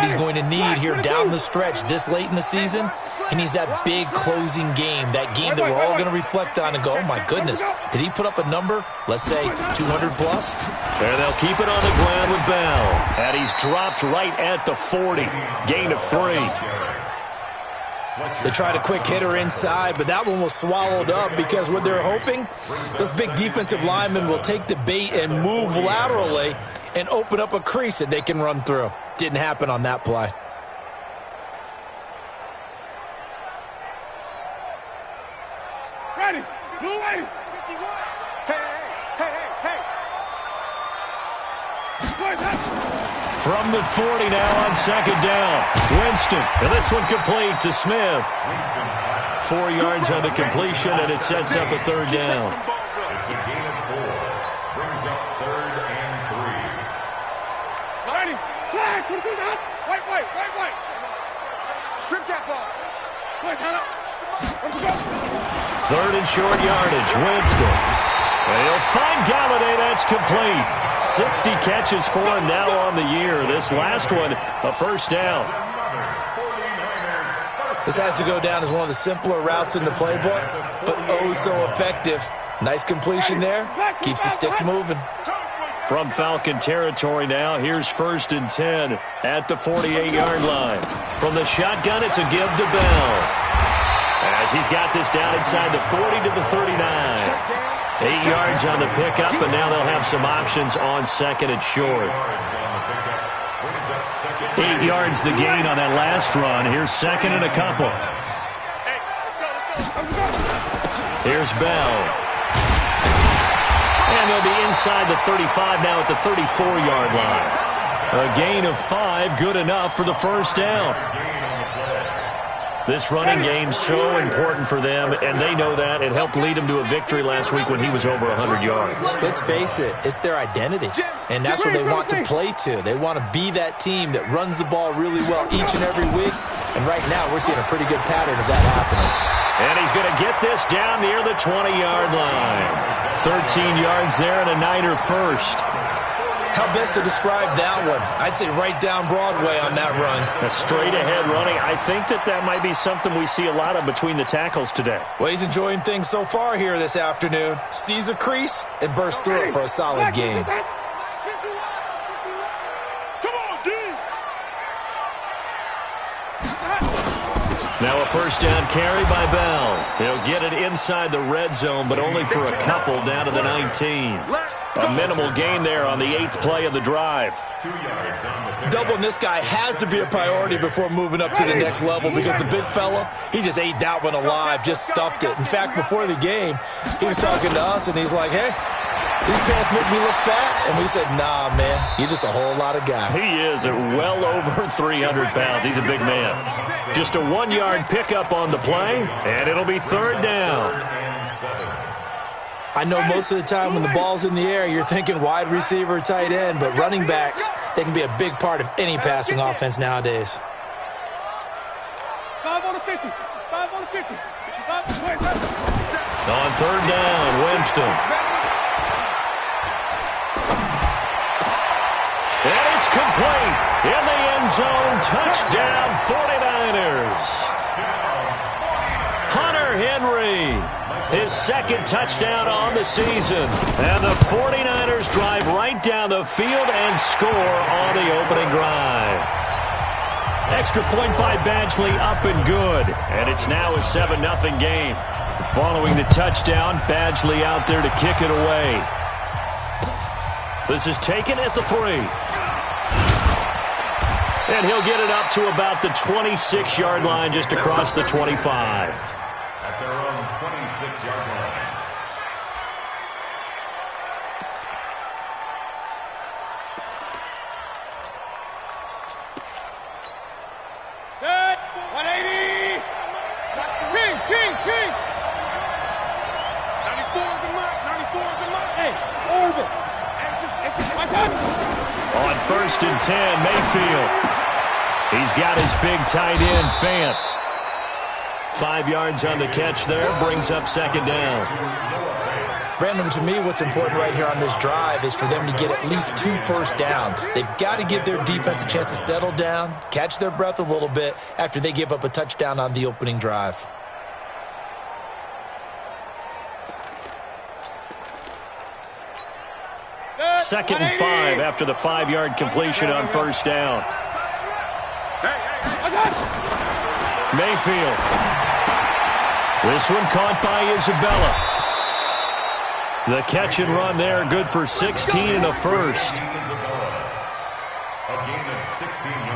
he's going to need here down the stretch this late in the season. He needs that big closing game, that game that we're all going to reflect on and go, oh, my goodness, did he put up a number, let's say 200 plus? And they'll keep it on the ground with Bell. And he's dropped right at the 40. Gain of 3. They tried a quick hitter inside, but that one was swallowed up because what they're hoping, those big defensive linemen will take the bait and move laterally and open up a crease that they can run through. Didn't happen on that play. Ready, blue ready. From the 40 now on second down. Winston, and this one complete to Smith. 4 yards on the completion, and it sets up a third down. It's a gain of 4. Brings up 3rd and 3. Ready, flag, what's it up? Wait. Strip that ball. Wait, hold up. Let's go. 3rd and short yardage, Winston. And he'll find Galladay. That's complete. 60 catches for him now on the year. This last one, a first down. This has to go down as one of the simpler routes in the playbook, but oh so effective. Nice completion there. Keeps the sticks moving. From Falcon territory now, here's 1st and 10 at the 48-yard line. From the shotgun, it's a give to Bell. As he's got this down inside the 40 to the 39. 8 yards on the pickup, and now they'll have some options on second and short. 8 yards the gain on that last run. Here's second and a couple. Here's Bell. And they'll be inside the 35 now at the 34-yard line. A gain of 5, good enough for the first down. This running game's so important for them, and they know that. It helped lead them to a victory last week when he was over 100 yards. Let's face it, it's their identity, and that's what they want to play to. They want to be that team that runs the ball really well each and every week, and right now we're seeing a pretty good pattern of that happening. And he's going to get this down near the 20-yard line. 13 yards there and a Niner first. How best to describe that one? I'd say right down Broadway on that run. A straight-ahead running. I think that might be something we see a lot of between the tackles today. Well, he's enjoying things so far here this afternoon. Sees a crease and bursts through it for a solid game. Now a first down carry by Bell. He'll get it inside the red zone, but only for a couple down to the 19. A minimal gain there on the 8th play of the drive. 2 yards on the pickup. Doubling this guy has to be a priority before moving up to the next level because the big fella, he just ate that one alive, just stuffed it. In fact, before the game, he was talking to us, and he's like, hey, these pants make me look fat. And we said, nah, man, you're just a whole lot of guy. He is at well over 300 pounds. He's a big man. Just a 1-yard pickup on the play, and it'll be third down. I know most of the time when the ball's in the air, you're thinking wide receiver, tight end, but running backs, they can be a big part of any passing offense nowadays. 5 on the 50. 5 on the 50. On third down, Winston. And it's complete. In the end zone, touchdown 49ers. Hunter Henry. His second touchdown on the season. And the 49ers drive right down the field and score on the opening drive. Extra point by Badgley, up and good. And it's now a 7-0 game. Following the touchdown, Badgley out there to kick it away. This is taken at the 3. And he'll get it up to about the 26-yard line, just across the 25. At their own 26-yard line. Good. 180. King. 94 is the mark. 94 is the mark. Hey, over. On 1st and 10, Mayfield. He's got his big tight end, Fant. 5 yards on the catch there, brings up second down. Brandon, to me, what's important right here on this drive is for them to get at least 2 first downs. They've got to give their defense a chance to settle down, catch their breath a little bit after they give up a touchdown on the opening drive. Second and 5 after the 5-yard completion on first down. Mayfield. This one caught by Isabella. The catch and run there, good for 16 and a first.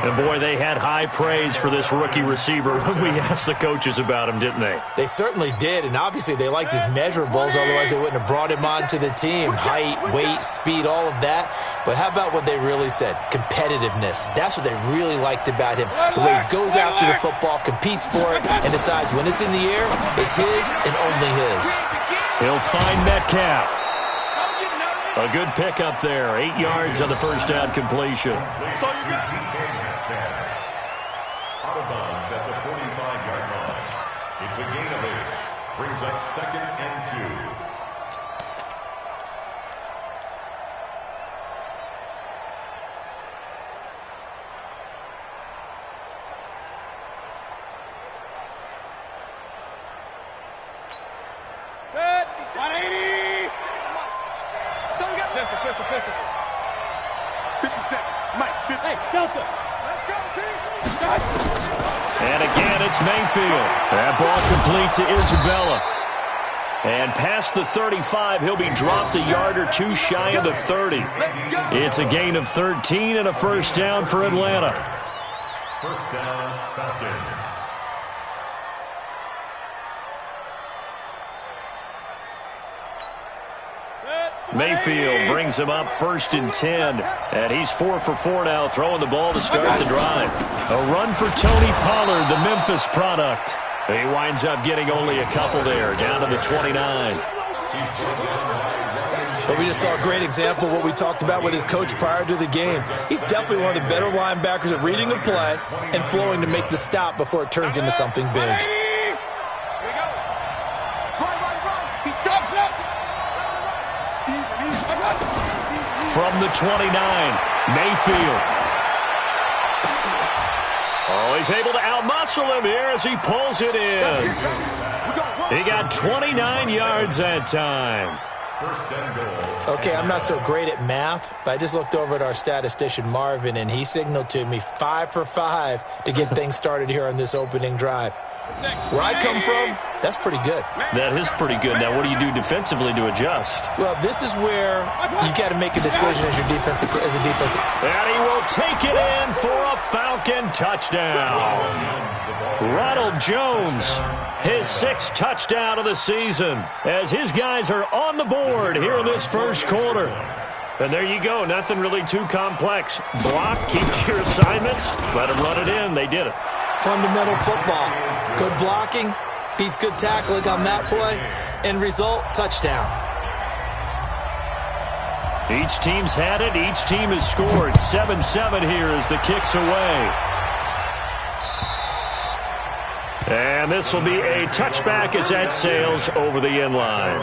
And boy, they had high praise for this rookie receiver when we asked the coaches about him, didn't they? They certainly did, and obviously they liked his measurables, otherwise they wouldn't have brought him onto the team. Height, weight, speed, all of that. But how about what they really said? Competitiveness. That's what they really liked about him. The way he goes after the football, competes for it, and decides when it's in the air, it's his and only his. He'll find Metcalf. A good pickup there. 8 yards on the first down completion. Out of bounds at the 45-yard line. It's a gain of 8. Brings up 2nd and 2. Good. 180. So we got pistol. 57. Mike, 50. Hey, Delta. Let's go, team. And again, it's Mayfield. That ball complete to Isabella. And past the 35, he'll be dropped a yard or 2 shy of the 30. It's a gain of 13 and a first down for Atlanta. First down, Falcons. Mayfield brings him up 1st and 10. And he's 4 for 4 now, throwing the ball to start the drive. A run for Tony Pollard, the Memphis product. He winds up getting only a couple there, down to the 29. But we just saw a great example of what we talked about with his coach prior to the game. He's definitely one of the better linebackers at reading the play and flowing to make the stop before it turns into something big. From the 29, Mayfield. Oh, he's able to outmuscle him here as he pulls it in. He got 29 yards that time. First and goal. Okay, I'm not so great at math, but I just looked over at our statistician, Marvin, and he signaled to me 5 for 5 to get things started here on this opening drive. Where I come from, that's pretty good. That is pretty good. Now, what do you do defensively to adjust? Well, this is where you've got to make a decision as a defensive. And he will take it in for a Falcon touchdown. Ronald Jones, his 6th touchdown of the season, as his guys are on the board here in this first quarter. And there you go. Nothing really too complex. Block, keep your assignments, let them run it in. They did it. Fundamental football. Good blocking beats good tackling on that play. End result, touchdown. Each team's had it. Each team has scored. 7-7 here as the kick's away. And this will be a touchback as that sails over the end line.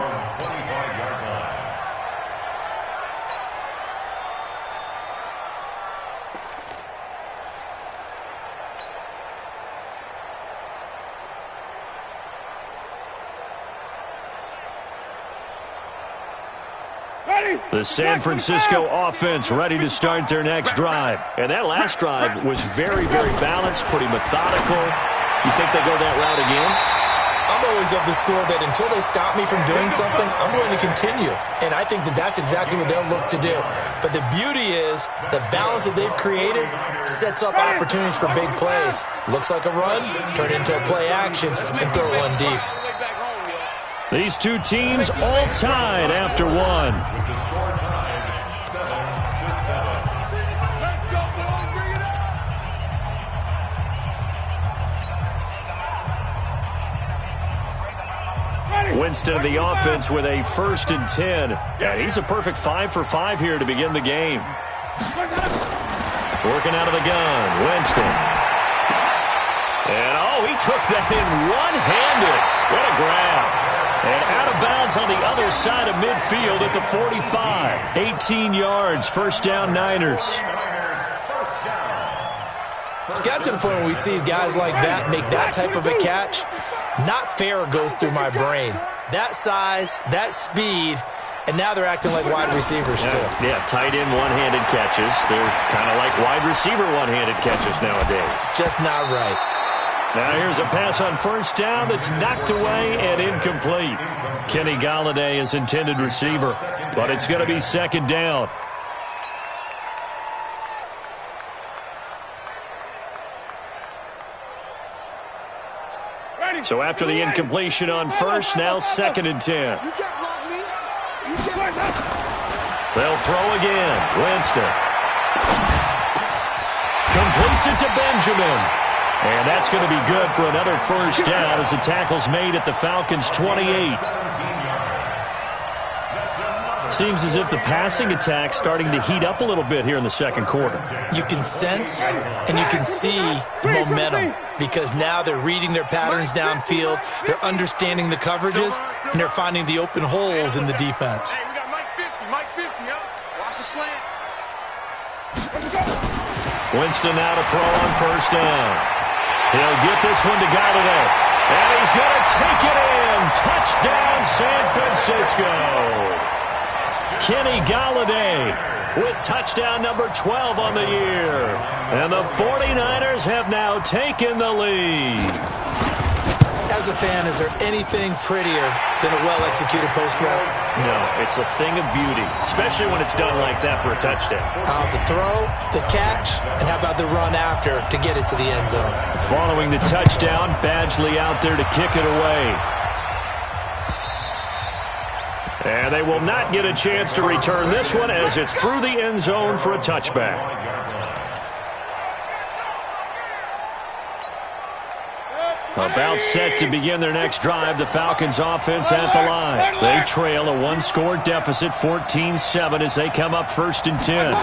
The San Francisco offense ready to start their next drive. And that last drive was very, very balanced, pretty methodical. You think they go that route again? I'm always of the school that until they stop me from doing something, I'm going to continue. And I think that that's exactly what they'll look to do. But the beauty is the balance that they've created sets up opportunities for big plays. Looks like a run, turn it into a play action, and throw one deep. These two teams all tied after one. Winston in the offense with a 1st and 10. And he's a perfect 5 for 5 here to begin the game. Working out of the gun, Winston. And, oh, he took that in one-handed. What a grab. And out of bounds downs on the other side of midfield at the 45. 18 yards, first down Niners. It's got to the point where we see guys like that make that type of a catch. Not fair goes through my brain. That size, that speed, and now they're acting like wide receivers too. Yeah, tight end one-handed catches. They're kind of like wide receiver one-handed catches nowadays. Just not right. Now here's a pass on first down that's knocked away and incomplete. Kenny Golladay is intended receiver, but it's going to be second down. So after the incompletion on first, now second and 10. They'll throw again. Winston completes it to Benjamin. And that's going to be good for another first down as the tackle's made at the Falcons' 28. Seems as if the passing attack's starting to heat up a little bit here in the second quarter. You can sense and you can see the momentum because now they're reading their patterns downfield, they're understanding the coverages, and they're finding the open holes in the defense. Hey, we got Mike 50, huh? Watch the slant. Winston now to throw on first down. He'll get this one to Golladay. And he's going to take it in. Touchdown, San Francisco. Kenny Golladay with touchdown number 12 on the year. And the 49ers have now taken the lead. As a fan, is there anything prettier than a well-executed post route? No, it's a thing of beauty, especially when it's done like that for a touchdown. The throw, the catch, and how about the run after to get it to the end zone? Following the touchdown, Badgley out there to kick it away. And they will not get a chance to return this one as it's through the end zone for a touchback. About set to begin their next drive, the Falcons offense at the line. They trail a one-score deficit, 14-7, as they come up first and 10.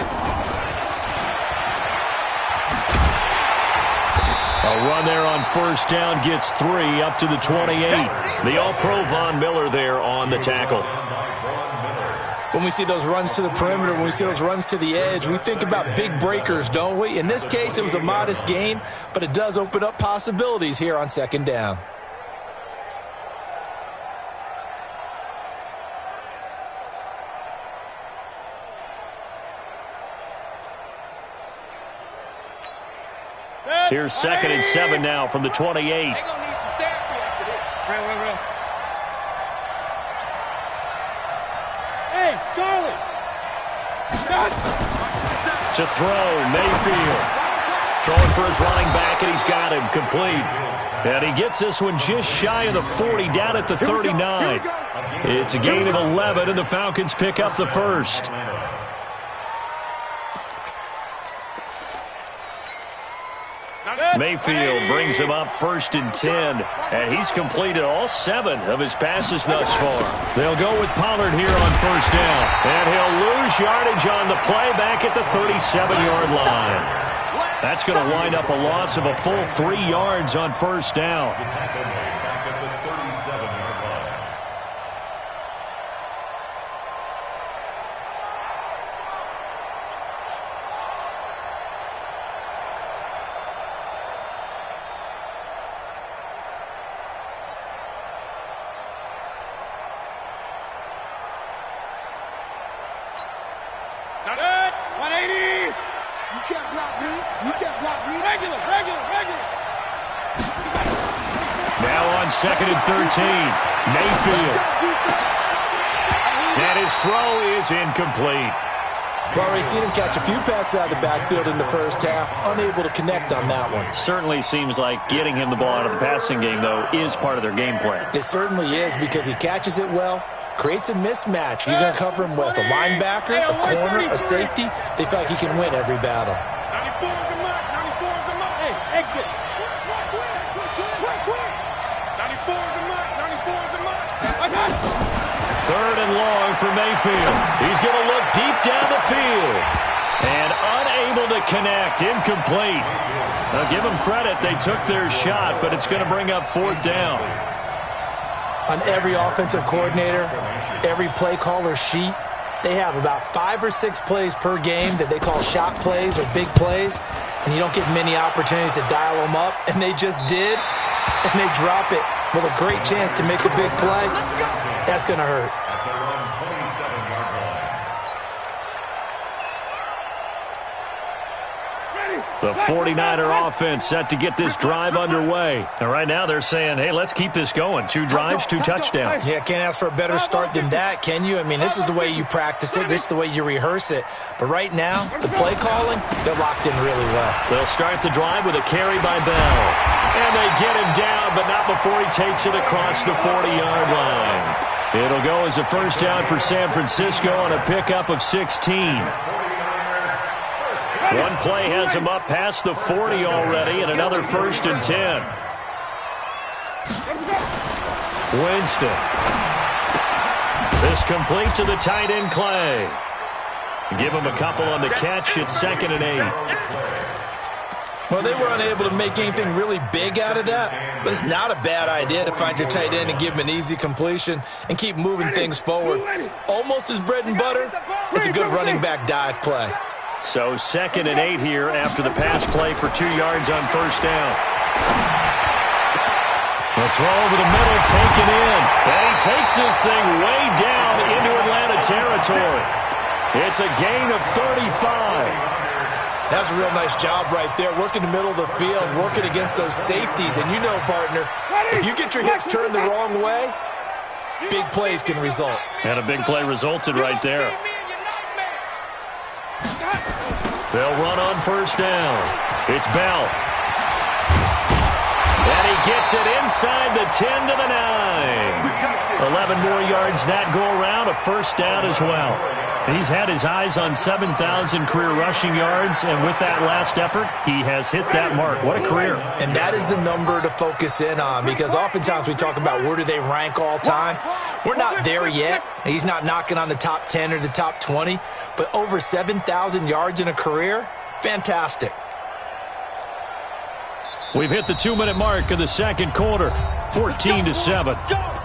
A run there on first down gets 3 up to the 28. The All-Pro Von Miller there on the tackle. When we see those runs to the perimeter, when we see those runs to the edge, we think about big breakers, don't we? In this case, it was a modest gain, but it does open up possibilities here on second down. Here's second and 7 now from the 28. Hey, Charlie! To throw, Mayfield. Throwing for his running back, and he's got him complete. And he gets this one just shy of the 40, down at the 39. It's a gain of 11, and the Falcons pick up the first. Mayfield brings him up first and 10, and he's completed all 7 of his passes thus far. They'll go with Pollard here on first down, and he'll lose yardage on the play back at the 37-yard line. That's going to wind up a loss of a full 3 yards on first down. Second and 13. Mayfield. And his throw is incomplete. Well, we've seen him catch a few passes out of the backfield in the first half, unable to connect on that one. Certainly seems like getting him the ball out of the passing game, though, is part of their game plan. It certainly is because he catches it well, creates a mismatch. You're going to cover him with a linebacker, a corner, a safety. They feel like he can win every battle. 94 is the mark. 94 is the mark. Hey, exit. 94 is the mark. 94 is the mark. I got it. Third and long for Mayfield. He's going to look deep down the field. And unable to connect. Incomplete. Now give them credit. They took their shot, but it's going to bring up fourth down. On every offensive coordinator, every play caller sheet, they have about 5 or 6 plays per game that they call shot plays or big plays, and you don't get many opportunities to dial them up, and they just did, and they drop it with a great chance to make a big play. That's going to hurt. The 49er offense set to get this drive underway. And right now they're saying, hey, let's keep this going. 2 drives, 2 touchdowns. Yeah, can't ask for a better start than that, can you? I mean, this is the way you practice it. This is the way you rehearse it. But right now, the play calling, they're locked in really well. They'll start the drive with a carry by Bell. And they get him down, but not before he takes it across the 40-yard line. It'll go as a first down for San Francisco on a pickup of 16. One play has him up past the 40 already, and another 1st and 10. Winston. This complete to the tight end, Clay. Give him a couple on the catch. It's 2nd and 8. Well, they were unable to make anything really big out of that, but it's not a bad idea to find your tight end and give him an easy completion and keep moving things forward. Almost his bread and butter. It's a good running back dive play. So 2nd and 8 here after the pass play for 2 yards on first down. The throw over the middle, taken in. And he takes this thing way down into Atlanta territory. It's a gain of 35. That's a real nice job right there, working the middle of the field, working against those safeties. And you know, partner, if you get your hips turned the wrong way, big plays can result. And a big play resulted right there. They'll run on first down. It's Bell. And he gets it inside the 10 to the 9. 11 more yards that go around, a first down as well. He's had his eyes on 7,000 career rushing yards, and with that last effort, he has hit that mark. What a career. And that is the number to focus in on, because oftentimes we talk about where do they rank all time. We're not there yet. He's not knocking on the top 10 or the top 20, but over 7,000 yards in a career, fantastic. We've hit the 2-minute mark of the second quarter, 14-7.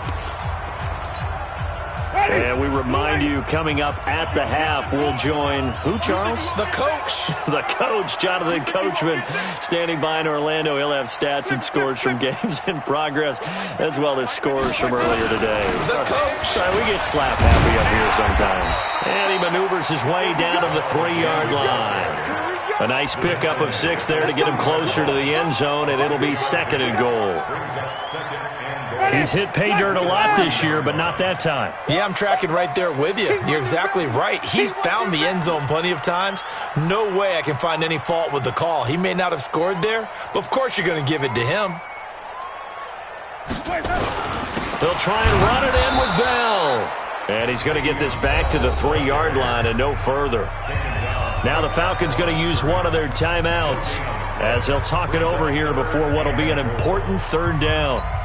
And we remind you, coming up at the half, we'll join who, Charles? The coach. The coach, Jonathan Coachman, standing by in Orlando. He'll have stats and scores from games in progress, as well as scores from earlier today. The coach. Sorry, we get slap happy up here sometimes. And he maneuvers his way down to the 3-yard line. A nice pickup of 6 there to get him closer to the end zone, and it'll be 2nd and goal. He's hit pay dirt a lot this year, but not that time. Yeah, I'm tracking right there with you. You're exactly right. He's found the end zone plenty of times. No way I can find any fault with the call. He may not have scored there, but of course you're going to give it to him. They'll try and run it in with Bell. And he's going to get this back to the 3-yard line and no further. Now the Falcons going to use one of their timeouts as they'll talk it over here before what will be an important 3rd down.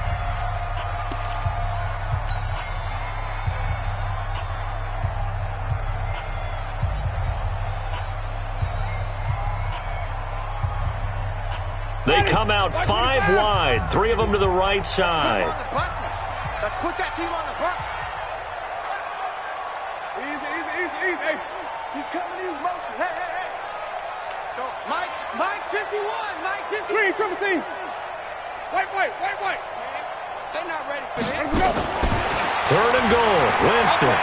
They come out 5 wide, 3 of them to the right side. Let's put that team on the bus. Easy. Hey, he's coming in motion. Hey. Go, Mike 51. Mike 51. Green, triple team. White. They're not ready for this. 3rd and goal, Winston.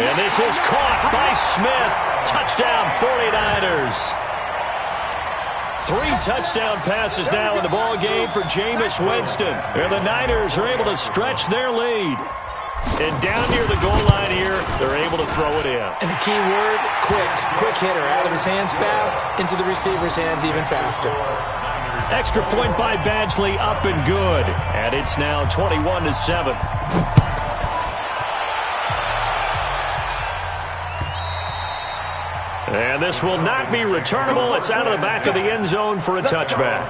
And this is caught by Smith. Touchdown, 49ers. 3 touchdown passes now in the ball game for Jameis Winston. And the Niners are able to stretch their lead. And down near the goal line here, they're able to throw it in. And the key word, quick hitter. Out of his hands fast, into the receiver's hands even faster. Extra point by Badgley, up and good. And it's now 21-7. And this will not be returnable. It's out of the back of the end zone for a touchback.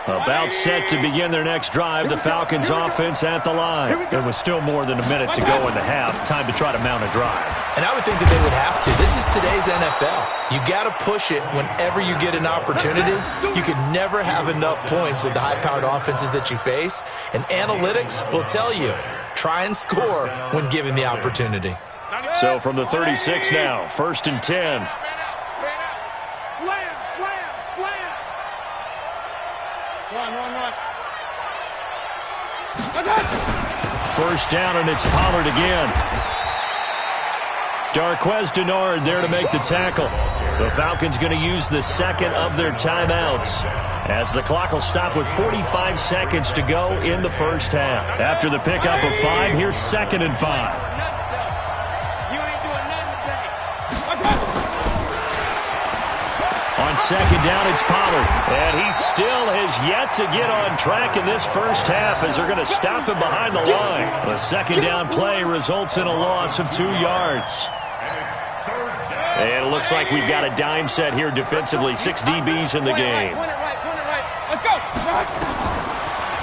About set to begin their next drive, the Falcons offense at the line. There was still more than a minute to go in the half. Time to try to mount a drive. And I would think that they would have to. This is today's NFL. You got to push it whenever you get an opportunity. You can never have enough points with the high-powered offenses that you face. And analytics will tell you, try and score when given the opportunity. So from the 36 now, 1st and 10. First down, and it's Pollard again. Darquez Denard there to make the tackle. The Falcons going to use the second of their timeouts, as the clock will stop with 45 seconds to go in the first half. After the pickup of 5, here's 2nd and 5. On 2nd down, it's Pollard. And he still has yet to get on track in this first half, as they're going to stop him behind the line. The 2nd down play results in a loss of 2 yards. And it looks like we've got a dime set here defensively. 6 DBs in the game.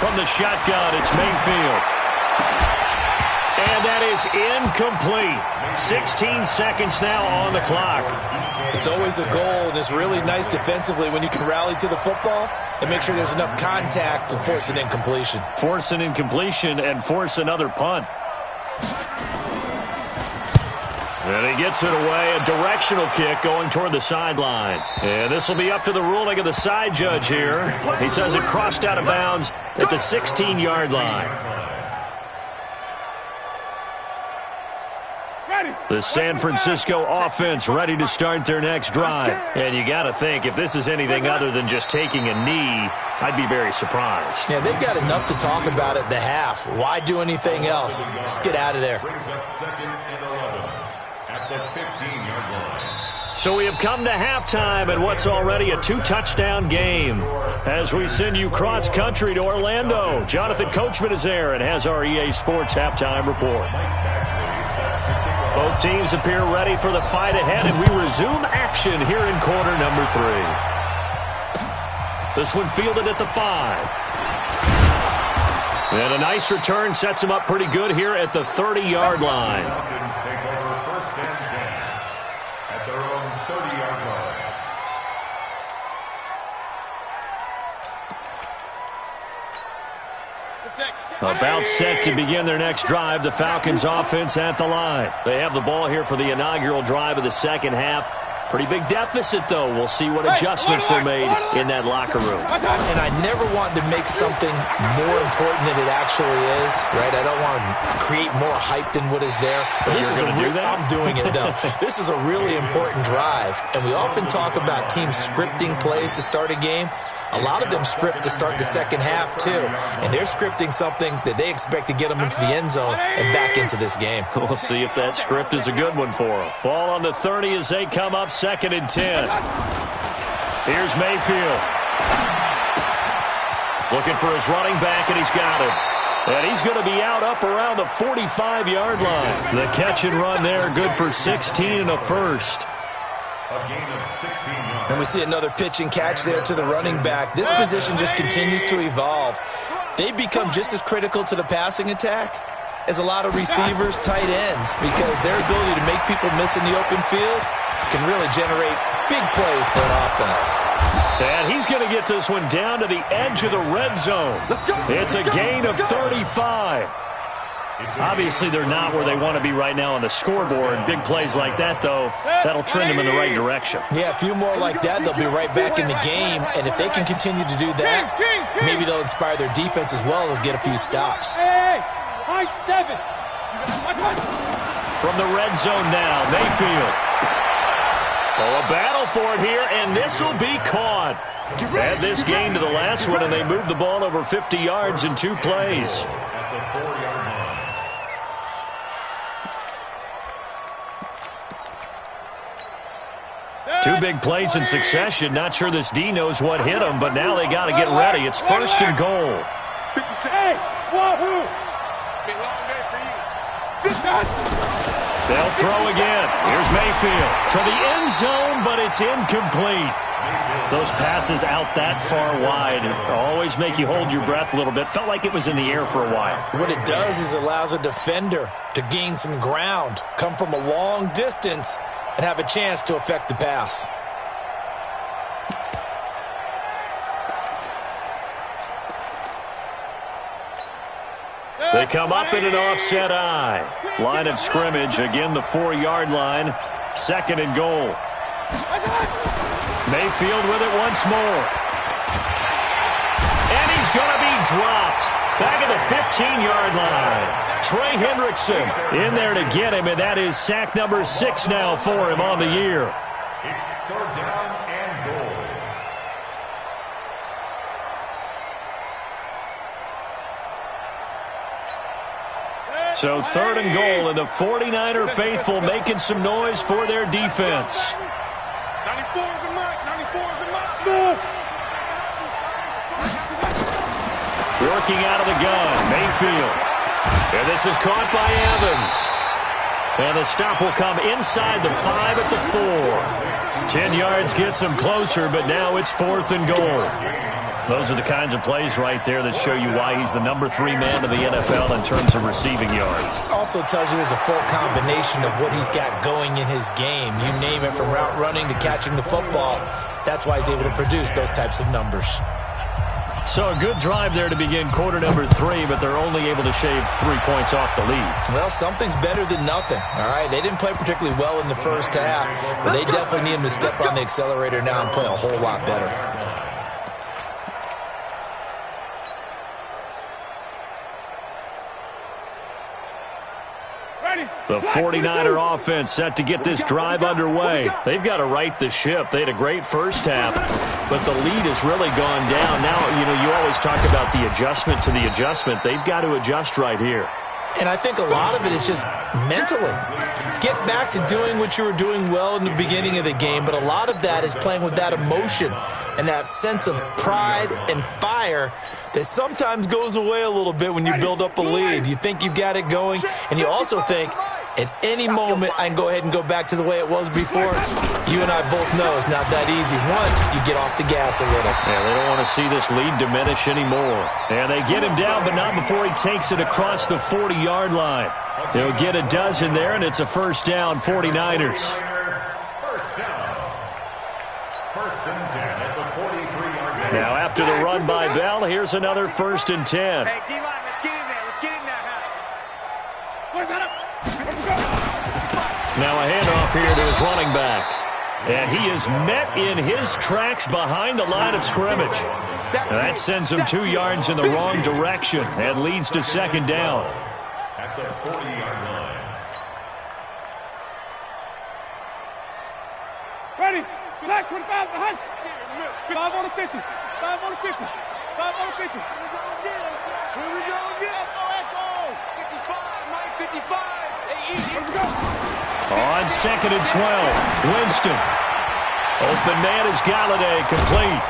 From the shotgun, it's Mayfield. And that is incomplete. 16 seconds now on the clock. It's always a goal, and it's really nice defensively when you can rally to the football and make sure there's enough contact to force an incompletion. Force an incompletion and force another punt. And he gets it away, a directional kick going toward the sideline. And this will be up to the ruling of the side judge here. He says it crossed out of bounds at the 16-yard line. The San Francisco offense ready to start their next drive. And you got to think, if this is anything other than just taking a knee, I'd be very surprised. Yeah, they've got enough to talk about at the half. Why do anything else? Just get out of there. Brings up 2nd and 11 at the 15-yard line. So we have come to halftime in what's already a 2-touchdown game. As we send you cross-country to Orlando, Jonathan Coachman is there and has our EA Sports halftime report. Both teams appear ready for the fight ahead, and we resume action here in quarter number 3. This one fielded at the 5. And a nice return sets him up pretty good here at the 30-yard line. Falcons take over 1st and 10 at their own 30-yard line. About set to begin their next drive, the Falcons offense at the line. They have the ball here for the inaugural drive of the second half. Pretty big deficit, though. We'll see what adjustments were made in that locker room. And I never want to make something more important than it actually is, right? I don't want to create more hype than what is there. But this is I'm doing it, though. This is a really important drive. And we often talk about teams scripting plays to start a game. A lot of them script to start the second half, too. And they're scripting something that they expect to get them into the end zone and back into this game. We'll see if that script is a good one for them. Ball on the 30 as they come up 2nd and 10. Here's Mayfield. Looking for his running back, and he's got him. And he's going to be out up around the 45-yard line. The catch and run there, good for 16 and a first. A gain of 16 yards. And we see another pitch and catch there to the running back. This position just continues to evolve. They become just as critical to the passing attack as a lot of receivers, tight ends, because their ability to make people miss in the open field can really generate big plays for an offense. And he's going to get this one down to the edge of the red zone. It's a gain of 35. Obviously, they're not where they want to be right now on the scoreboard. Big plays like that, though, that'll trend them in the right direction. Yeah, a few more like that, they'll be right back in the game. And if they can continue to do that, maybe they'll inspire their defense as well. They'll get a few stops. From the red zone now, Mayfield. Oh, a battle for it here, and this will be caught. Add this game to the last one, and they moved the ball over 50 yards in 2 plays. At the 4-yard line. Two big plays in succession. Not sure this D knows what hit him, but now they got to get ready. It's 1st and goal. Hey, wahoo! It's been a long day for you. They'll throw again. Here's Mayfield to the end zone, but it's incomplete. Those passes out that far wide always make you hold your breath a little bit. Felt like it was in the air for a while. What it does is it allows a defender to gain some ground, come from a long distance, and have a chance to affect the pass. They come up in an offset eye. Line of scrimmage, again the 4-yard line. 2nd and goal. Mayfield with it once more. And he's going to be dropped. Back at the 15-yard line. Trey Hendrickson in there to get him, and that is sack number 6 now for him on the year. It's 3rd down and goal. So 3rd and goal, and the 49er faithful making some noise for their defense. 94 is the mark. 94 is the mark. Working out of the gun, Mayfield. And this is caught by Evans. And the stop will come inside the 5 at the 4. 10 yards gets them closer, but now it's 4th and goal. Those are the kinds of plays right there that show you why he's the number 3 man in the NFL in terms of receiving yards. Also tells you there's a full combination of what he's got going in his game. You name it, from route running to catching the football. That's why he's able to produce those types of numbers. So a good drive there to begin quarter number 3, but they're only able to shave 3 points off the lead. Well, something's better than nothing, all right? They didn't play particularly well in the first half, but they definitely need him to step on the accelerator now and play a whole lot better. The 49er offense set to get this drive underway. They've got to right the ship. They had a great first half, but the lead has really gone down. Now, you always talk about the adjustment to the adjustment. They've got to adjust right here. And I think a lot of it is just mentally. Get back to doing what you were doing well in the beginning of the game, but a lot of that is playing with that emotion and that sense of pride and fire that sometimes goes away a little bit when you build up a lead. You think you've got it going, and you also think, at any moment, I can go ahead and go back to the way it was before. You and I both know it's not that easy once you get off the gas a little. Yeah, they don't want to see this lead diminish anymore. And they get him down, but not before he takes it across the 40-yard line. He'll get a dozen there, and it's a first down, 49ers. First down. 1st and 10 at the 43-yard line. Now, after the run by Bell, here's another 1st and 10. Hey, D-line, let's get in there. Let's get in there, huh? Look, got up. Now a handoff here to his running back. And he is met in his tracks behind the line of scrimmage. And that sends him 2 yards in the wrong direction and leads to 2nd down. At the 40-yard line. Ready? Black 25 behind. 5 on the 50. 5 on the 50. 5 on the 50. Here we go again. Echo. 55. Mike 55. Hey, here we go. On 2nd and 12, Winston. Open man is Galladay, complete.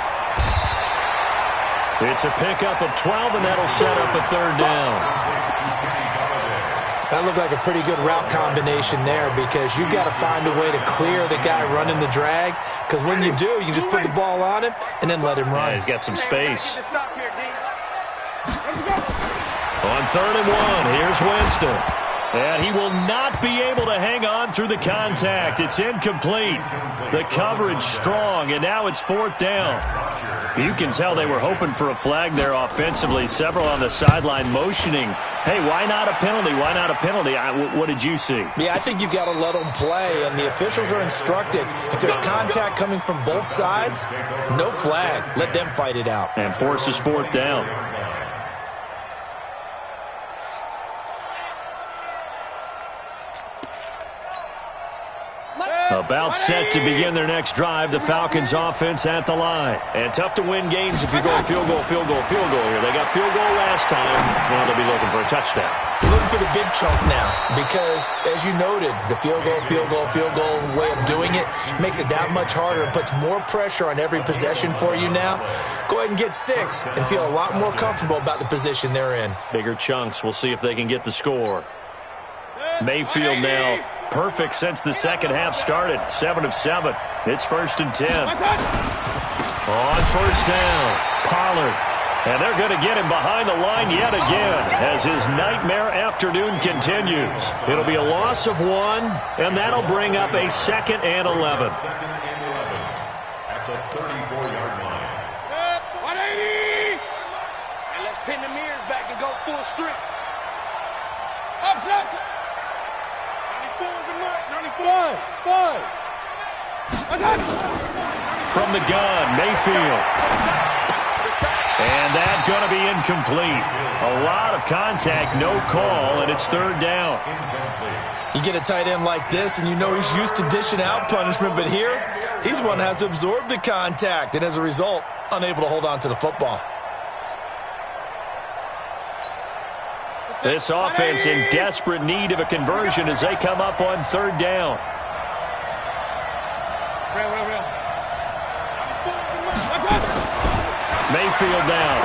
It's a pickup of 12, and that'll set up a 3rd down. That looked like a pretty good route combination there, because you've got to find a way to clear the guy running the drag, because when you do, you just put the ball on him and then let him run. Yeah, he's got some space. Stop here, D. On 3rd and 1, here's Winston. And he will not be able to hang on through the contact. It's incomplete. The coverage strong, and now it's 4th down. You can tell they were hoping for a flag there offensively. Several on the sideline motioning, hey, why not a penalty? Why not a penalty? What did you see? Yeah, I think you've got to let them play, and the officials are instructed. If there's contact coming from both sides, no flag. Let them fight it out. And forces 4th down. About set to begin their next drive, the Falcons offense at the line. And tough to win games if you're going field goal, field goal, field goal here. They got field goal last time. Now they'll be looking for a touchdown. Looking for the big chunk now, because, as you noted, the field goal, field goal, field goal way of doing it makes it that much harder and puts more pressure on every possession for you now. Go ahead and get 6 and feel a lot more comfortable about the position they're in. Bigger chunks. We'll see if they can get the score. Mayfield now perfect since the second half started. 7 of 7. It's 1st and 10. On first down, Pollard. And they're going to get him behind the line yet again as his nightmare afternoon continues. It'll be a loss of 1, and that'll bring up a 2nd and 11. At the 34-yard line. 180! And let's pin the mirrors back and go full strip. Up, up. 94 is the mark. 95. 5. From the gun, Mayfield. And that's going to be incomplete. A lot of contact, no call, and it's 3rd down. You get a tight end like this, and you know he's used to dishing out punishment, but here, he's the one that has to absorb the contact, and as a result, unable to hold on to the football. This offense in desperate need of a conversion as they come up on 3rd down. Mayfield down.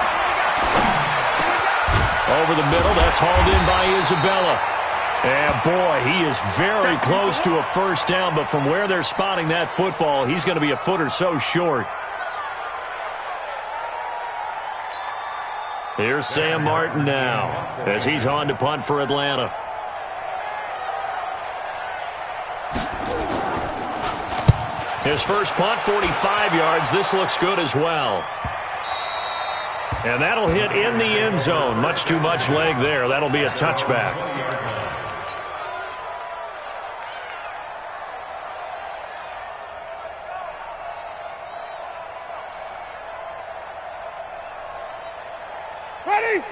Over the middle, that's hauled in by Isabella. And boy, he is very close to a 1st down, but from where they're spotting that football, he's going to be a foot or so short. Here's Sam Martin now as he's on to punt for Atlanta. His first punt, 45 yards. This looks good as well. And that'll hit in the end zone. Much too much leg there. That'll be a touchback.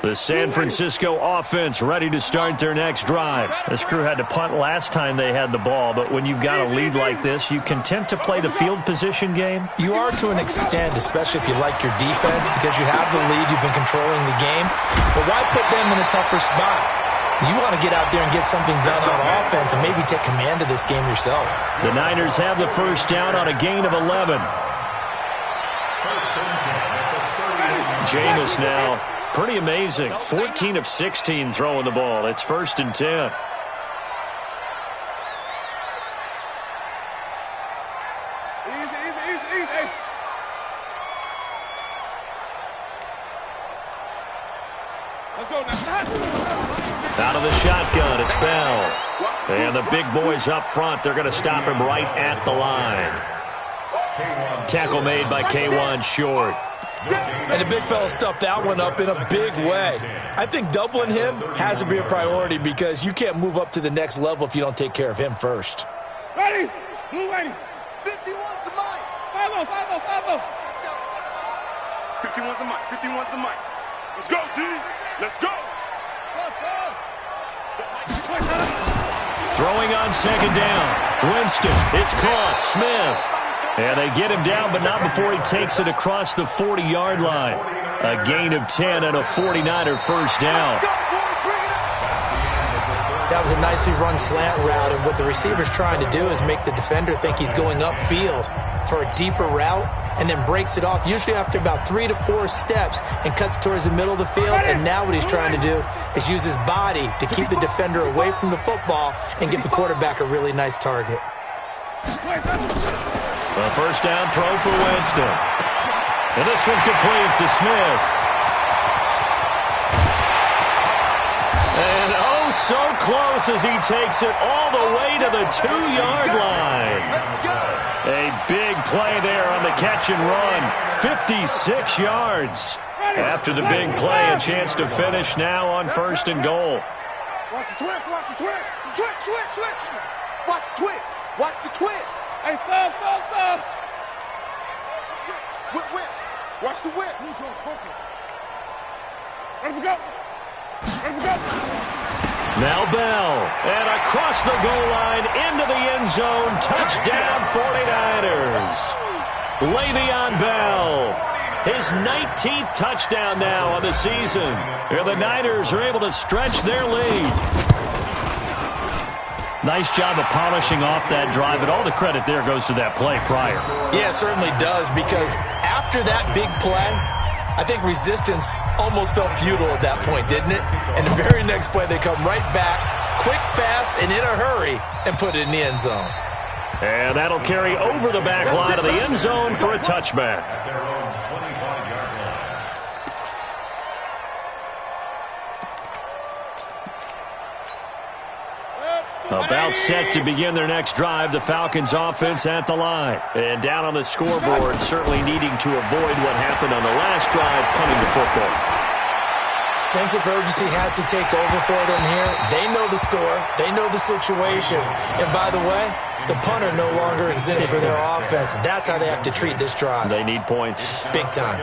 The San Francisco offense ready to start their next drive. This crew had to punt last time they had the ball, but when you've got a lead like this, you content to play the field position game? You are to an extent, especially if you like your defense, because you have the lead, you've been controlling the game. But why put them in a tougher spot? You want to get out there and get something done on offense and maybe take command of this game yourself. The Niners have the first down on a gain of 11. Jameis now. Pretty amazing. 14 of 16 throwing the ball. It's 1st and 10. Easy, easy. Let's go now. Out of the shotgun, it's Bell. And the big boys up front, they're going to stop him right at the line. Tackle made by K1 Short. And the big fella stuffed that one up in a big way. I think doubling him has to be a priority because you can't move up to the next level if you don't take care of him first. Ready? Blue ready. 51's the mic. 5-0, 5-0, 5-0. 51's the mic. 51's the mic. Let's go, D. Let's go. Let's go. Throwing on 2nd down. Winston. It's caught. Smith. And they get him down, but not before he takes it across the 40-yard line. A gain of 10 and a 49er first down. That was a nicely run slant route, and what the receiver's trying to do is make the defender think he's going upfield for a deeper route and then breaks it off, usually after about 3 to 4 steps, and cuts towards the middle of the field. And now what he's trying to do is use his body to keep the defender away from the football and give the quarterback a really nice target. A first down throw for Winston. And this one complete to Smith. And oh, so close as he takes it all the way to the 2-yard line. A big play there on the catch and run. 56 yards. After the big play, a chance to finish now on 1st and goal. Watch the twist, watch the twist. Switch. Watch the twist. Watch the twist. Hey, stop. Whip. Watch the whip. Let him go. Now Bell. And across the goal line into the end zone. Touchdown 49ers. Le'Veon Bell. His 19th touchdown now on the season. Here the Niners are able to stretch their lead. Nice job of polishing off that drive, but all the credit there goes to that play prior. Yeah, it certainly does, because after that big play, I think resistance almost felt futile at that point, didn't it? And the very next play, they come right back, quick, fast, and in a hurry and put it in the end zone. And that'll carry over the back line of the end zone for a touchback. About set to begin their next drive, the Falcons offense at the line. And down on the scoreboard, certainly needing to avoid what happened on the last drive, punting the football. Sense of urgency has to take over for them here. They know the score. They know the situation. And by the way, the punter no longer exists for their offense. That's how they have to treat this drive. They need points. Big time.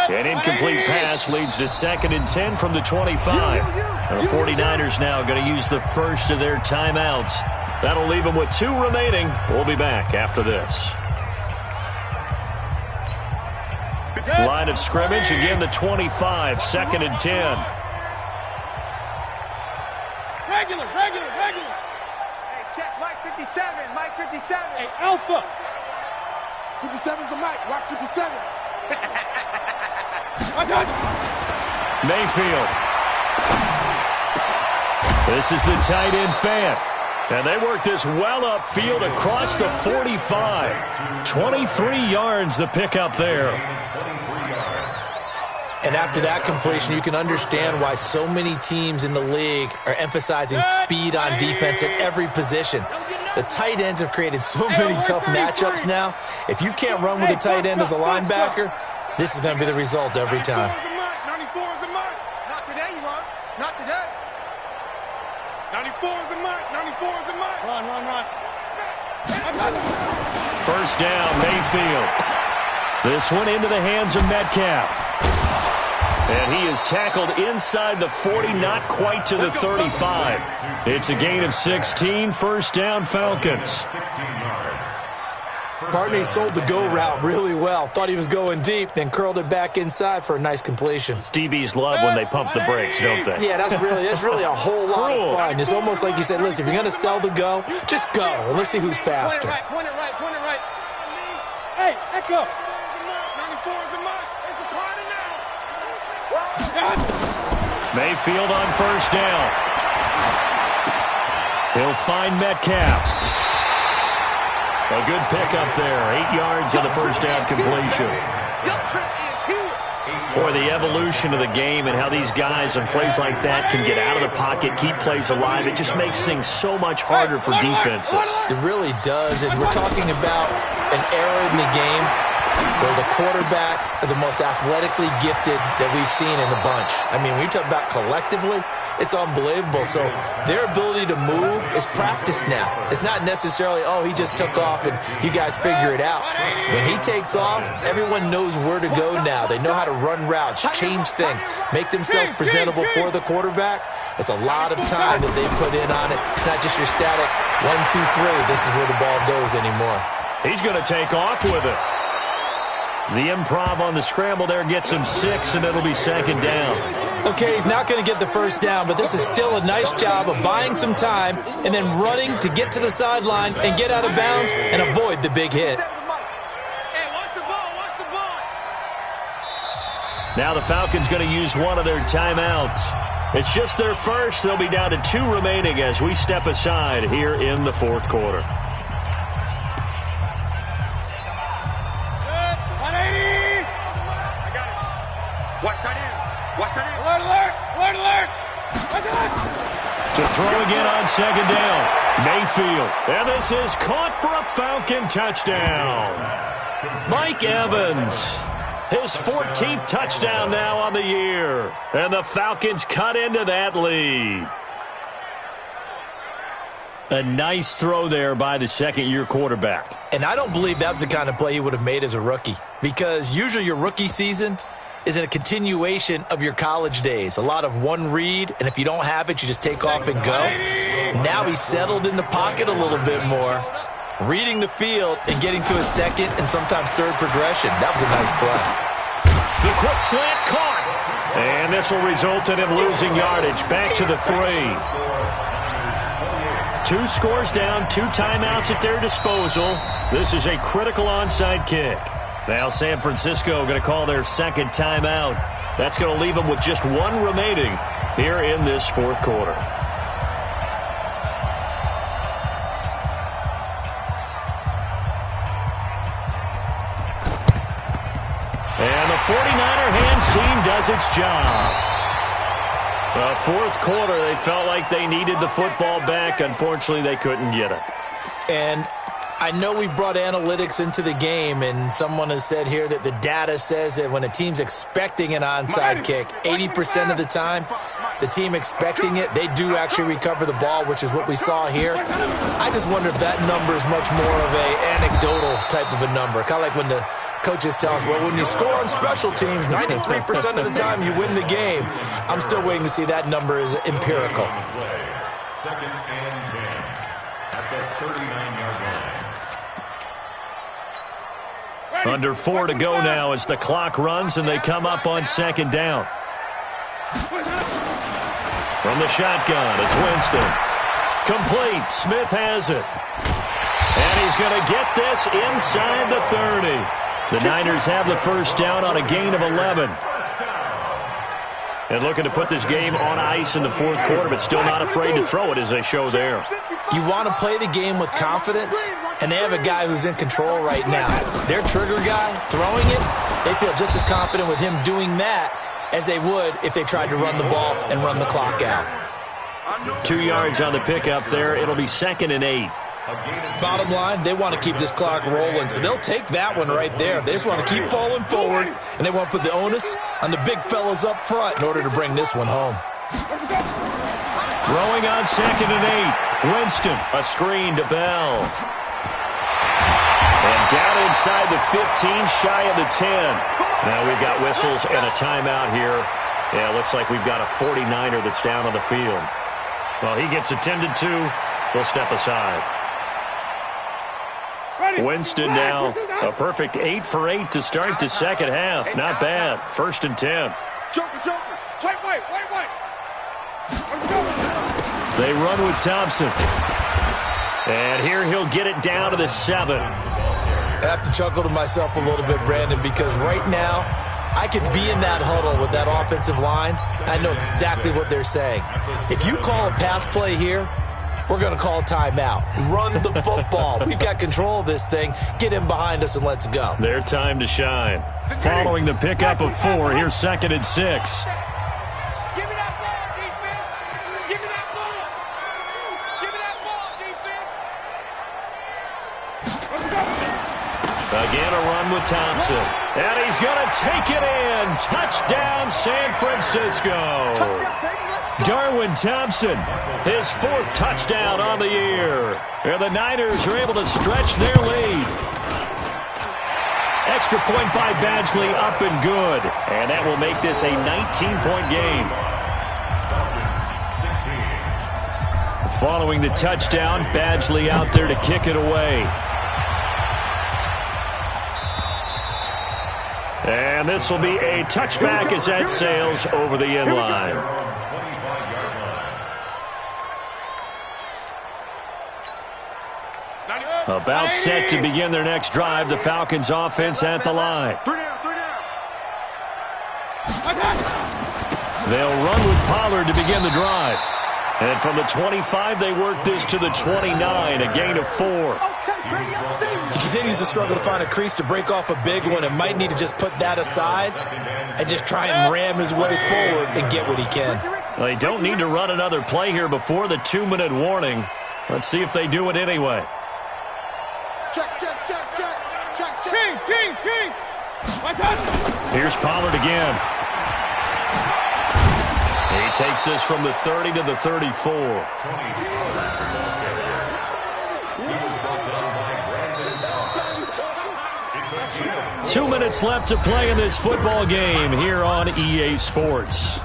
An incomplete pass leads to 2nd and 10 from the 25. And the 49ers now going to use the first of their timeouts. That'll leave them with 2 remaining. We'll be back after this. Line of scrimmage, again the 25, 2nd and 10. Regular. Hey, check, Mike 57. Hey, Alpha. 57's the mic, watch 57. Mayfield. This is the tight end fan. And they work this well upfield across the 45. 23 yards the pickup there. And after that completion, you can understand why so many teams in the league are emphasizing speed on defense at every position. The tight ends have created so many tough matchups now. If you can't run with a tight end as a linebacker, this is going to be the result every time. 94 is the mark. Not today, you are. Not today. 94 is the mark. 94 is the mark. Run. First down, Mayfield. This one into the hands of Metcalf. And he is tackled inside the 40, not quite to the 35. It's a gain of 16, first down, Falcons. Partney sold the go route really well. Thought he was going deep, then curled it back inside for a nice completion. DBs love when they pump the brakes, don't they? Yeah, that's really a whole lot of fun. It's almost like you said, listen, if you're going to sell the go, just go, and let's see who's faster. Point it right. Hey, Echo. 94 is the mark. It's a party now. Mayfield on first down. He'll find Metcalf. A good pickup there. 8 yards on the first down completion. Boy, the evolution of the game and how these guys in plays like that can get out of the pocket, keep plays alive, it just makes things so much harder for defenses. It really does, and we're talking about an era in the game where the quarterbacks are the most athletically gifted that we've seen in a bunch. I mean, when you talk about collectively, it's unbelievable. So their ability to move is practiced now. It's not necessarily, oh, he just took off and you guys figure it out. When he takes off, everyone knows where to go now. They know how to run routes, change things, make themselves presentable for the quarterback. It's a lot of time that they put in on it. It's not just your static 1, 2, 3. This is where the ball goes anymore. He's going to take off with it. The improv on the scramble there gets him 6, and it'll be second down. Okay, he's not going to get the first down, but this is still a nice job of buying some time and then running to get to the sideline and get out of bounds and avoid the big hit. Now the Falcons going to use one of their timeouts. It's just their first. They'll be down to 2 remaining as we step aside here in the fourth quarter. Alert! To throw again on second down. Mayfield. And this is caught for a Falcon touchdown. Mike Evans. His 14th touchdown now on the year. And the Falcons cut into that lead. A nice throw there by the second-year quarterback. And I don't believe that was the kind of play he would have made as a rookie. Because usually your rookie season is in a continuation of your college days. A lot of one read, and if you don't have it, you just take off and go. Now he's settled in the pocket a little bit more, reading the field and getting to a second and sometimes third progression. That was a nice play. The quick slant caught. And this will result in him losing yardage. Back to the 3. 2 scores down, 2 timeouts at their disposal. This is a critical onside kick. Now San Francisco going to call their second timeout. That's going to leave them with just one remaining here in this fourth quarter. And the 49er hands team does its job. The fourth quarter, they felt like they needed the football back. Unfortunately, they couldn't get it. And I know we brought analytics into the game, and someone has said here that the data says that when a team's expecting an onside kick, 80% of the time, the team expecting it, they do actually recover the ball, which is what we saw here. I just wonder if that number is much more of a anecdotal type of a number, kind of like when the coaches tell us, well, when you score on special teams, 93% of the time you win the game. I'm still waiting to see that number is empirical. Second and 10 at the 39-yard line. Under 4 to go now as the clock runs and they come up on second down. From the shotgun, it's Winston. Complete. Smith has it. And he's going to get this inside the 30. The Niners have the first down on a gain of 11. And looking to put this game on ice in the fourth quarter, but still not afraid to throw it as they show there. You want to play the game with confidence, and they have a guy who's in control right now. Their trigger guy, throwing it, they feel just as confident with him doing that as they would if they tried to run the ball and run the clock out. 2 yards on the pickup there. It'll be 2nd and 8. Bottom line, they want to keep this clock rolling, so they'll take that one right there. They just want to keep falling forward, and they want to put the onus on the big fellas up front in order to bring this one home. Throwing on 2nd and 8. Winston, a screen to Bell. And down inside the 15, shy of the 10. Now we've got whistles and a timeout here. Yeah, looks like we've got a 49er that's down on the field. Well, he gets attended to. They'll step aside. Winston now, a perfect 8 for 8 to start the second half. Not bad. 1st and 10. They run with Thompson. And here he'll get it down to the 7. I have to chuckle to myself a little bit, Brandon, because right now I could be in that huddle with that offensive line. I know exactly what they're saying. If you call a pass play here, we're going to call a timeout. Run the football. We've got control of this thing. Get in behind us and let's go. Their time to shine. Following the pickup of 4, here's 2nd and 6. Give me that ball, defense. Give me that ball. Give me that ball, defense. Again, a run with Thompson. And he's going to take it in. Touchdown, San Francisco. Darwin Thompson, his 4th touchdown on the year. And the Niners are able to stretch their lead. Extra point by Badgley, up and good. And that will make this a 19-point game. Following the touchdown, Badgley out there to kick it away. And this will be a touchback as that sails over the end line. About set to begin their next drive, the Falcons offense at the line. They'll run with Pollard to begin the drive. And from the 25, they work this to the 29, a gain of 4. He continues to struggle to find a crease to break off a big one and might need to just put that aside and just try and ram his way forward and get what he can. They don't need to run another play here before the 2-minute warning. Let's see if they do it anyway. Check. King. Here's Pollard again. He takes this from the 30 to the 34. 2 minutes left to play in this football game here on EA Sports.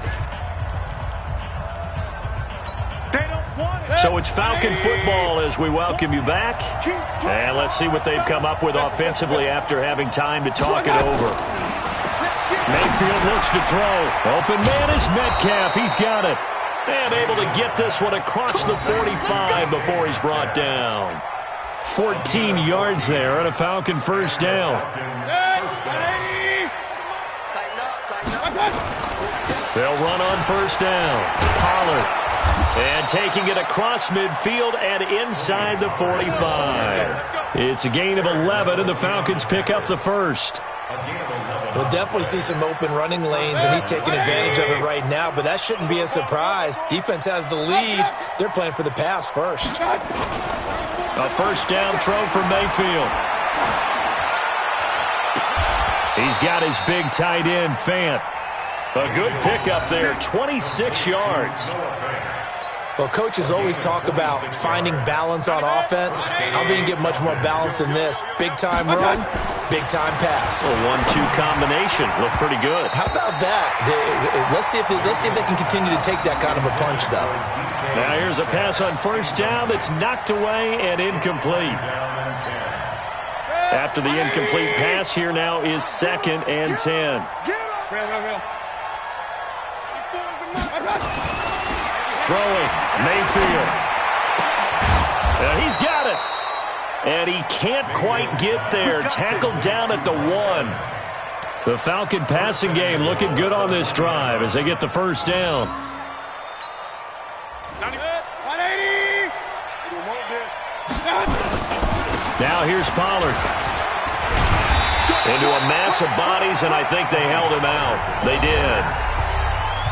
So it's Falcon football as we welcome you back. And let's see what they've come up with offensively after having time to talk it over. Mayfield looks to throw. Open man is Metcalf. He's got it. And able to get this one across the 45 before he's brought down. 14 yards there and a Falcon first down. They'll run on first down. Pollard. And taking it across midfield and inside the 45. It's a gain of 11, and the Falcons pick up the first. We'll definitely see some open running lanes, and he's taking advantage of it right now, but that shouldn't be a surprise. Defense has the lead. They're playing for the pass first. A first down throw for Mayfield. He's got his big tight end, Fant. A good pickup there, 26 yards. Well, coaches always talk about finding balance on offense. I don't think you can get much more balance than this. Big-time run, big-time pass. A 1-2 combination. Looked pretty good. How about that? Let's see if they can continue to take that kind of a punch, though. Now here's a pass on first down that's knocked away and incomplete. After the incomplete pass, here now is 2nd and 10. Throwing, Mayfield. And he's got it. And he can't quite get there. Tackled down at the 1. The Falcon passing game looking good on this drive as they get the first down. Now here's Pollard. Into a mass of bodies, and I think they held him out. They did.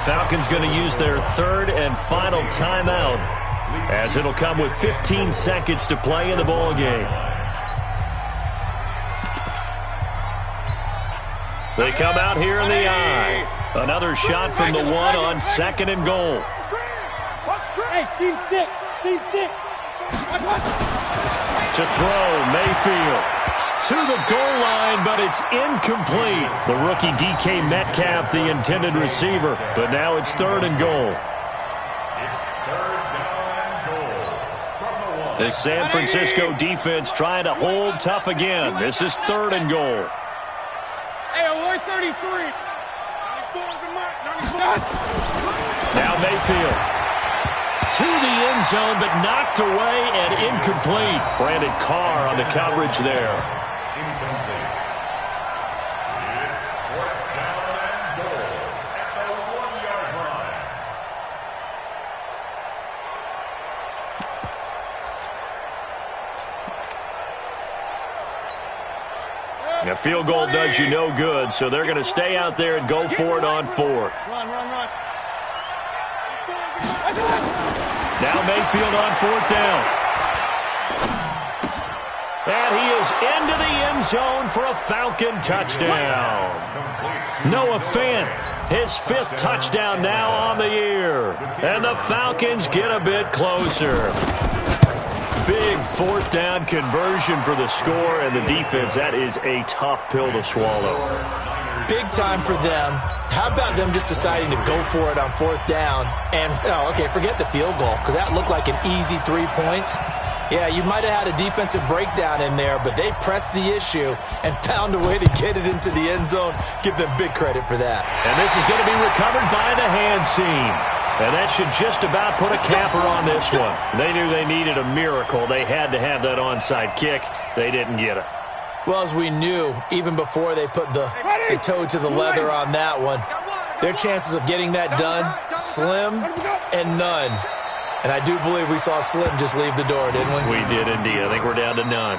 Falcons going to use their 3rd and final timeout as it'll come with 15 seconds to play in the ball game. They come out here in the I. Another shot from the 1 on 2nd and goal. Hey, team 6. To throw, Mayfield. To the goal line, but it's incomplete. The rookie DK Metcalf, the intended receiver, but now it's 3rd and goal. It's 3rd down and goal. The San Francisco defense trying to hold tough again. This is 3rd and goal. Hey, 133. Now Mayfield. To the end zone, but knocked away and incomplete. Brandon Carr on the coverage there. Incomplete. It's 4th down and goal at the 1-yard line. A field goal does you no good, so they're going to stay out there and go for it on 4th. Run. Now Mayfield on 4th down. And he is into the end zone for a Falcon touchdown. Noah Fant, his 5th touchdown now on the year. And the Falcons get a bit closer. Big 4th down conversion for the score, and the defense, that is a tough pill to swallow. Big time for them. How about them just deciding to go for it on 4th down? And, forget the field goal, because that looked like an easy 3 points. Yeah, you might have had a defensive breakdown in there, but they pressed the issue and found a way to get it into the end zone. Give them big credit for that. And this is going to be recovered by the hands team. And that should just about put a capper on this one. They knew they needed a miracle. They had to have that onside kick. They didn't get it. Well, as we knew, even before they put the toe to the leather on that one, their chances of getting that done, slim and none. And I do believe we saw Slim just leave the door, didn't we? We did indeed. I think we're down to none.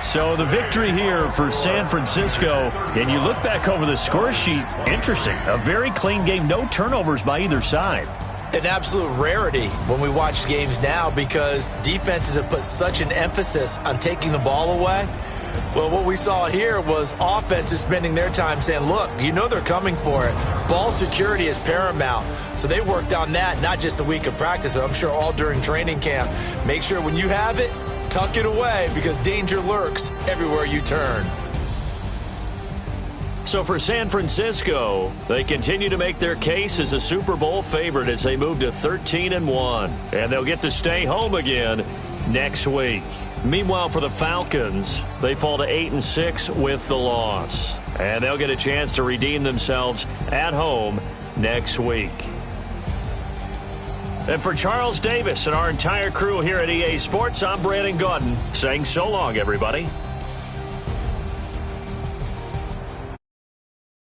So the victory here for San Francisco, and you look back over the score sheet, interesting. A very clean game, no turnovers by either side. An absolute rarity when we watch games now because defenses have put such an emphasis on taking the ball away. Well, what we saw here was offenses spending their time saying, look, you know they're coming for it. Ball security is paramount. So they worked on that, not just a week of practice, but I'm sure all during training camp. Make sure when you have it, tuck it away because danger lurks everywhere you turn. So for San Francisco, they continue to make their case as a Super Bowl favorite as they move to 13-1. And they'll get to stay home again next week. Meanwhile, for the Falcons, they fall to 8-6 with the loss. And they'll get a chance to redeem themselves at home next week. And for Charles Davis and our entire crew here at EA Sports, I'm Brandon Gaudin saying so long, everybody.